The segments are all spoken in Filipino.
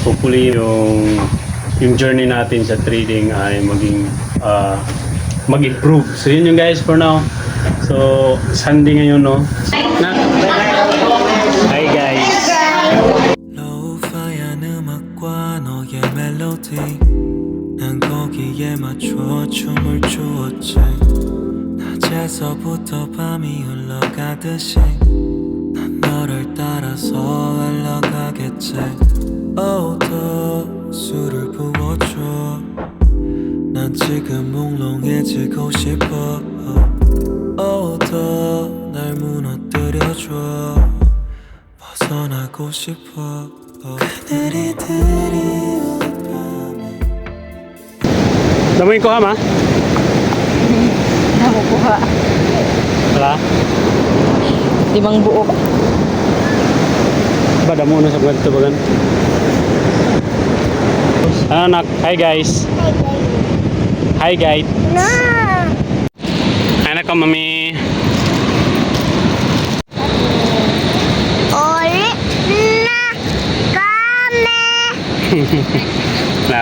hopefully yung journey natin sa trading ay mag-improve. So yun yung guys for now. So Sunday ngayon, no? Hi guys. 로우파이한 음악과 너의 멜로디 난 거기에 맞춰 춤을 추었지 낮에서부터 밤이 흘러가듯이 난 너를 따라서 흘러가겠지 더 술을 부어줘 난 지금 몽롱해지고 싶어 더 날 무너뜨려줘 벗어나고 싶어 그늘이 드리운 밤에 Damuin ko ha, ma? Nakukuha. Wala? 5 buo. Ba, damo na sa ganito bagan? Anak, hi guys. Hi guys. Anak ko, mami.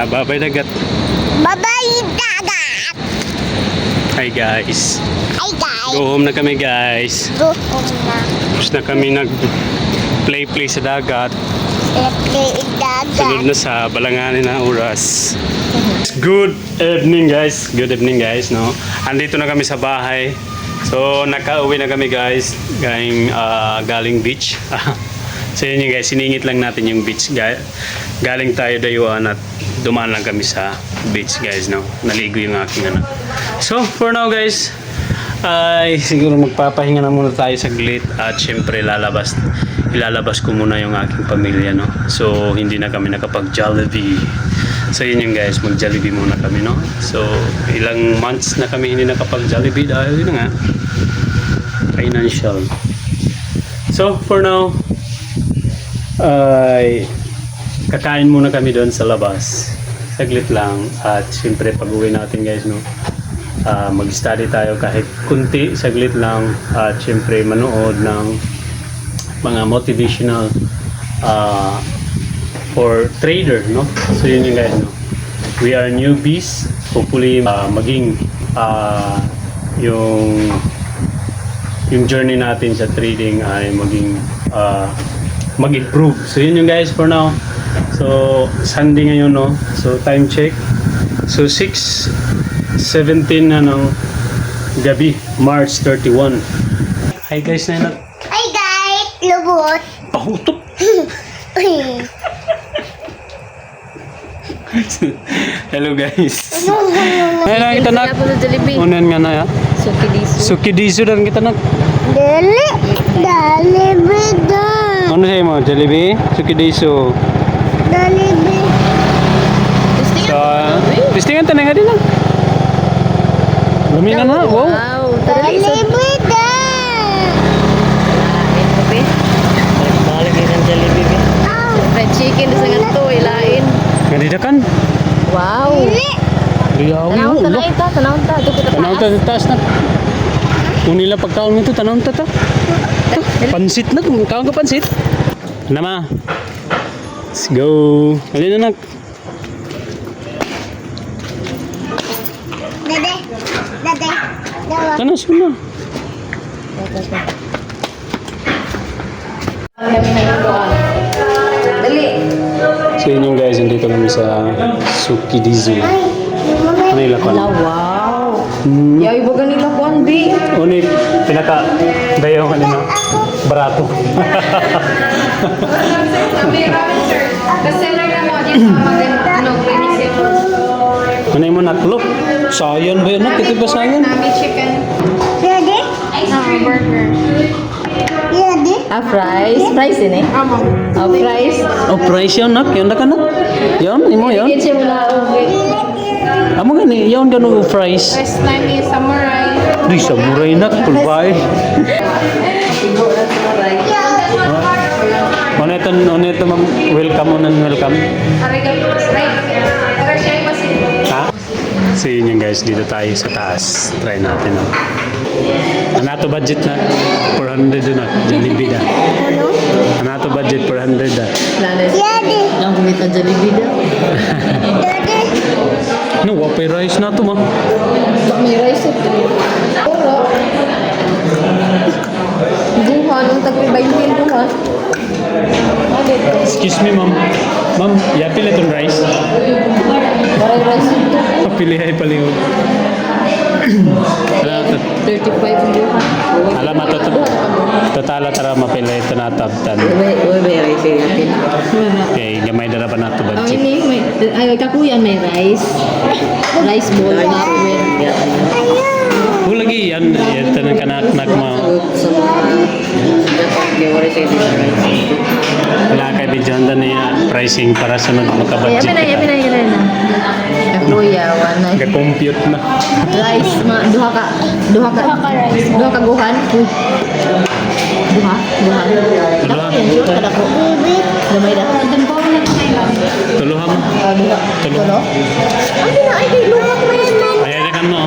Babay dagat. Babay dagat. Hi guys. Hi guys. Go home na kami guys. Go home na. Tapos na kami nag-play sa dagat. Play dagat. Sunod na sa balanganin na oras. Good evening guys. Good evening guys, no. Andito na kami sa bahay. So nakauwi na kami guys. Galing beach. So yun yung guys, siningit lang natin yung beach. Galing tayo dayuan at dumaan lang kami sa beach guys, no. Naligo yung aking anak. So for now guys, ay siguro magpapahinga na muna tayo saglit at syempre ilalabas ko muna yung aking pamilya, no. So hindi na kami nakapag-Jollibee. So yun yung guys, mag-Jollibee muna kami, no. So ilang months na kami hindi nakapag-Jollibee dahil yun nga, financial. So for now, ay kakain muna kami doon sa labas saglit lang at siyempre pag uwi natin guys, no, mag-study tayo kahit kunti saglit lang at siyempre manood ng mga motivational for trader, no. So yun yung guys, no, we are newbies, hopefully maging yung journey natin sa trading ay mag-improve. So yun yung guys for now. So Sunday ngayon, no. So time check. So 6:17 na ng gabi, March 31. Hi guys, Nenat. Hi guys. Lubot. Pahutok. Hello guys. Ayun kita nak. Unen nga na ya. Sukidisu dan kita nak. Dali beda. Ano sa'yo mo? Jollibee? Sukidisu. Dali beda. So, testingan tanay nga din lang. Luminan na, wow. Dali beda. Balik ng Jollibee. Fried chicken sa ganito, ilain. Nga kan? Wow. Riyaw Tanawon mo. ta, tanawon ta. Tanawon ta sa taas na. Kung nila pagkaon nito, tanawon ta ta. Pansit na, kaon ka pansit. Nama. Let's go. Alin na nak. Dede. Dede. Dawa. Tanas mo na. Dali. So yun yung guys, nandito kami sa Sukidisu. Ano yung lakon? Wow. Yaw ibo ganito kon bi. Unit, pinaka dayaw ka nino. Barato. Ano yung mo naklop? Sayan ba yun? Ito ba sayan? Dede. Burger. Dede. Fries. Fries ini. Fries. Oh, price yun nak? Yun na ka nak? Yun? Imo yun? Kitchen mula ubi. Amo gani, yun gano fries. First time is samurai. Di samurai nak, kulbay. Oneto ma'am, welcome welcome. Arigato gozaimasu. Ha? So yun yung guys, dito tayo sa taas. Try natin. No? Ano budget na? 400 na. Jollibee na. Ano to budget 400 ah. Lalas. Daddy. Ang kumita Jollibee daw. Daddy. No, wapay rice na to ma. Bak may rice ito. Ora. Buhan, ang tagpibay-bin buhan. Excuse me ma'am. Ma'am, yapil itong rice. Parang rice ito. Papilihay palihog. Ala, 35 buhan. alam mo, totala tara mapilay ito na tabtan. Uy, may rice natin. Okay, gamay dala pa na ito Ang budget. ini, ay, kakuya may rice. Rice bowl na. Oh, lagi yan. Ito ng kanak-nak mo. Sa mga wala sa rice. Wala kay Bijonda niya pricing para sunod Ay, makabudget yamin na. Kakuya, wala. Ka-compute na. Rice, duha ka guhan. Uy. Duha. Duha. Kada ko. Gamay na. Tuluhan mo. Duha. Tulo. Ano na, ay, luha ko na yan. Ayan na kan mo.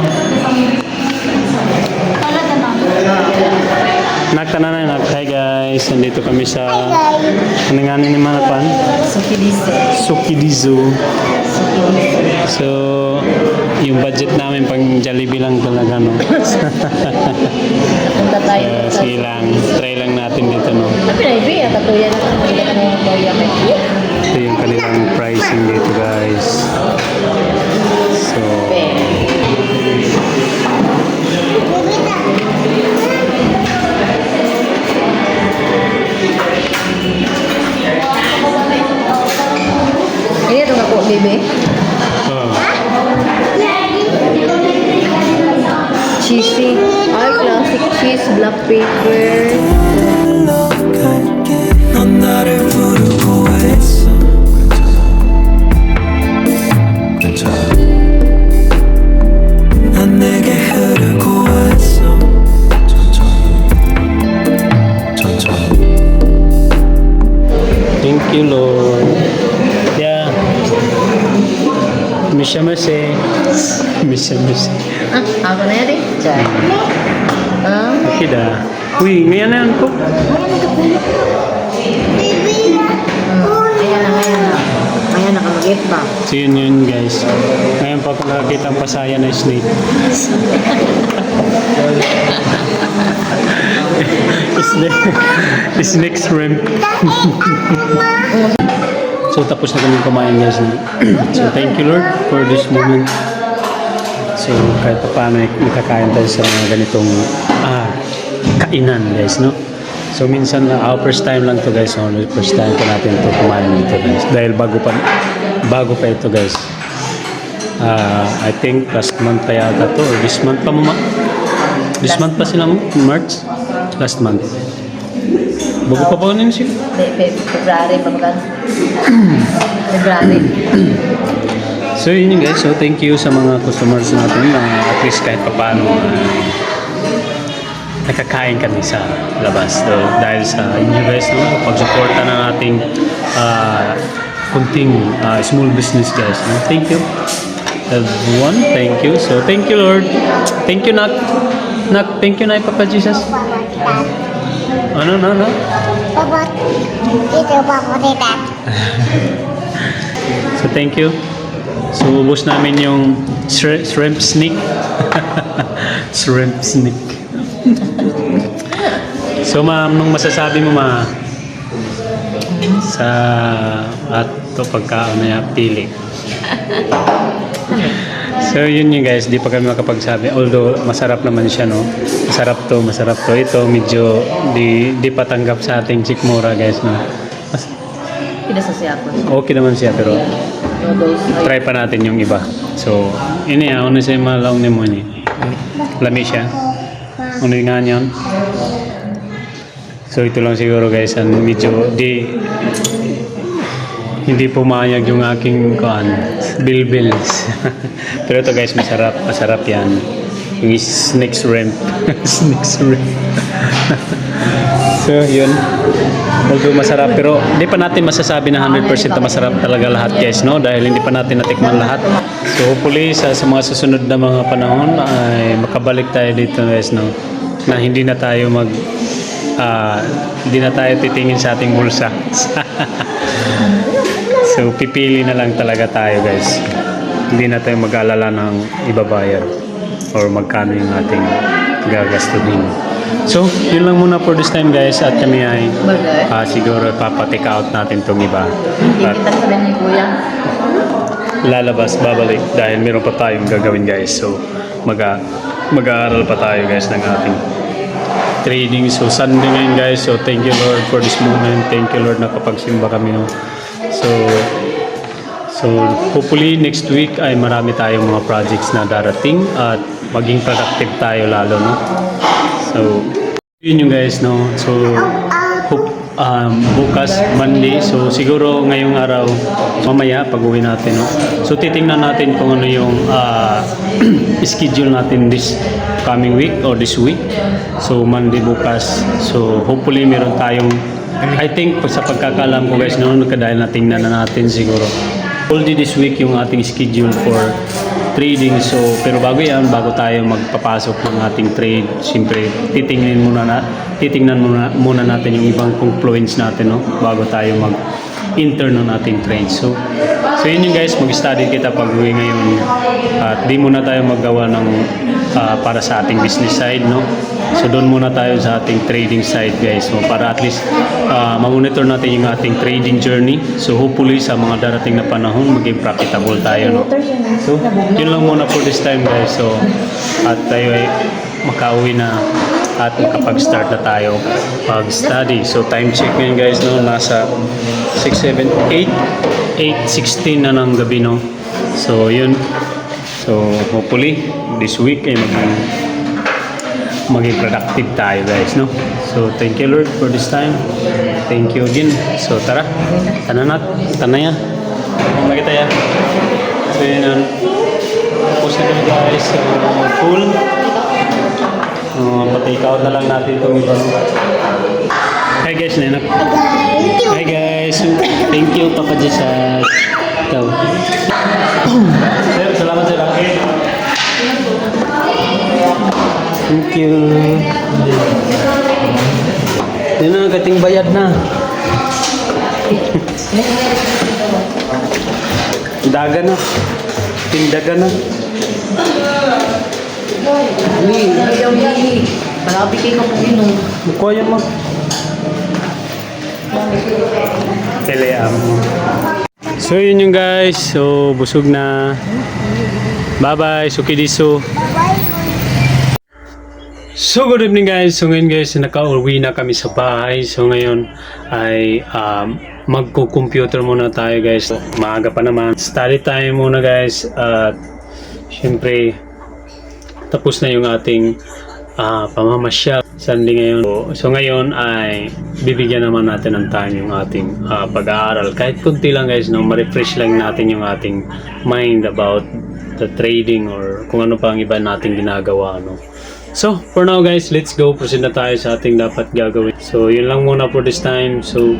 Nagtanan na nak. Hi guys, nandito kami sa Nanganin ni Manapan. Sukidizo. So, yung budget namin pang Jollibee lang talaga no. Punta tayo. Sige lang, try lang natin dito no. Sabi na, ibi, ang katuya na. Hindi ka nang katuya may. Ito yung kanilang pricing dito guys. So, Ini ito nga po, baby. oh. Cheesy. Ay, classic cheese, black pepper. 갈게 넌 나를 부르고 했어 괜찮아 난 내게 흐르고 했어 천천히 Thank you Lord. Yeah. Mishamase. Mishamase. Ah, ako na yan eh. Diyan. Ah, Okay da. Uy, ngayon na yan po. ayan na. Ayan na ka mag-get pa. So yun guys. Ngayon pa ako nakakita ang pasaya na snake. Snake shrimp. So tapos na kami kumain guys. So thank you Lord for this moment. So kahit pa paano nakakain tayo sa mga ganitong kainan guys no. So minsan our first time lang to guys. So first time ko natin to kumain dito guys. Dahil bago pa ito guys. I think last month pa yata to or this month pa mo ma? This month pa sila mo? March? Last month. Bago pa pa rin siya. February pa ba? February. So yun yung guys. So thank you sa mga customers natin na at least kahit pa paano nakakain kami sa labas. So, dahil sa inyo guys, no, pag-suporta ng ating kunting small business guys. No? Thank you. Everyone, thank you. So, thank you Lord. Thank you Nak. Nak, thank you na Papa Jesus. Ano? Papa, dito Papa dito. So, thank you. So, ubos namin yung shrimp sneak. Shrimp sneak. So, ma'am, nung masasabi mo sa ato pagkaon na pili. So, yun guys, di pa kami makapagsabi. Although, masarap naman siya, no? Masarap to. Ito, medyo di patanggap sa ating chikmura, guys, no? Pinasa siya ako. Okay naman siya, pero Noodles. try pa natin yung iba. So, ini ano siya malaong ni mo ni. Lami siya. Ano nga niyan? So, ito lang siguro guys, medyo hindi pumayag yung aking bilbils. Pero ito guys, masarap yan. Yung snake shrimp. Snake shrimp. So, yun. Although masarap, pero hindi pa natin masasabi na 100% na masarap talaga lahat guys, no? Dahil hindi pa natin natikman lahat. So, hopefully, sa mga susunod na mga panahon ay makabalik tayo dito guys, no? Na hindi na tayo hindi na tayo titingin sa ating bulsa. So pipili na lang talaga tayo guys. Hindi na tayo mag-alala ng ibabayad or magkano yung ating gagastuhin. So yun lang muna for this time guys, at kami ay siguro papatik out natin tong iba. At Kita sa ni Kuya. lalabas, babalik dahil meron pa tayong gagawin guys. So mag-aaral pa tayo guys ng ating trading. So Sunday ngayon guys. So thank you Lord for this moment. Thank you Lord na kapagsimba kami. No? So hopefully next week ay marami tayong mga projects na darating at maging productive tayo lalo. No? So yun yung guys. No? So bukas Monday, so siguro ngayong araw mamaya pag uwi natin, no? So titingnan natin kung ano yung schedule natin this coming week or this week. So Monday bukas, so hopefully meron tayong, I think sa pagkakalam ko guys, no, dahil natingnan na natin siguro already this week yung ating schedule for trading. So pero bago tayo magpapasok ng ating trade, siyempre titingnan muna natin yung ibang confluence natin, no, bago tayo mag-enter ng ating trade. So yun yung guys, mag-study kita pag uwi ngayon at di muna tayo maggawa ng para sa ating business side, no. So doon muna tayo sa ating trading side guys, so para at least ma-monitor natin yung ating trading journey. So hopefully sa mga darating na panahon maging profitable tayo, no. So yun lang muna for this time guys. So at tayo ay makauwi na at makapag-start na tayo pag-study. So time check ngayon guys, no, nasa 6, 7, 8, 8:16 na ng gabi, no. So yun. So hopefully this week ay maging productive tayo guys, no. So thank you Lord for this time. Thank you again. So tara, tanaya magkita ya. So yun, tapos na kami guys. So full pa-take out na lang natin itong iba. Hi guys, Nenak. Hi guys. Thank you Papa Jesus. Ikaw. Sir, salamat sir. Thank you. Yan na, kating bayad na. Daga na. Tindaga na. Ayaw ni. Malabi kayo kung inom. Kuya mo. Teleam. So yun yung guys. So busog na. Bye-bye. Sukidiso. So good evening guys. So ngayon guys, naka-uwi na kami sa bahay. So ngayon ay magko-computer muna tayo guys. Maaga pa naman. Study time muna guys. At syempre tapos na yung ating pamamasyal Sunday ngayon. So ngayon ay bibigyan naman natin ng time yung ating pag-aaral. Kahit kunti lang guys, no, ma-refresh lang natin yung ating mind about the trading or kung ano pa ang iba nating ginagawa, no. So for now guys, let's go. Proceed na tayo sa ating dapat gagawin. So yun lang muna for this time. So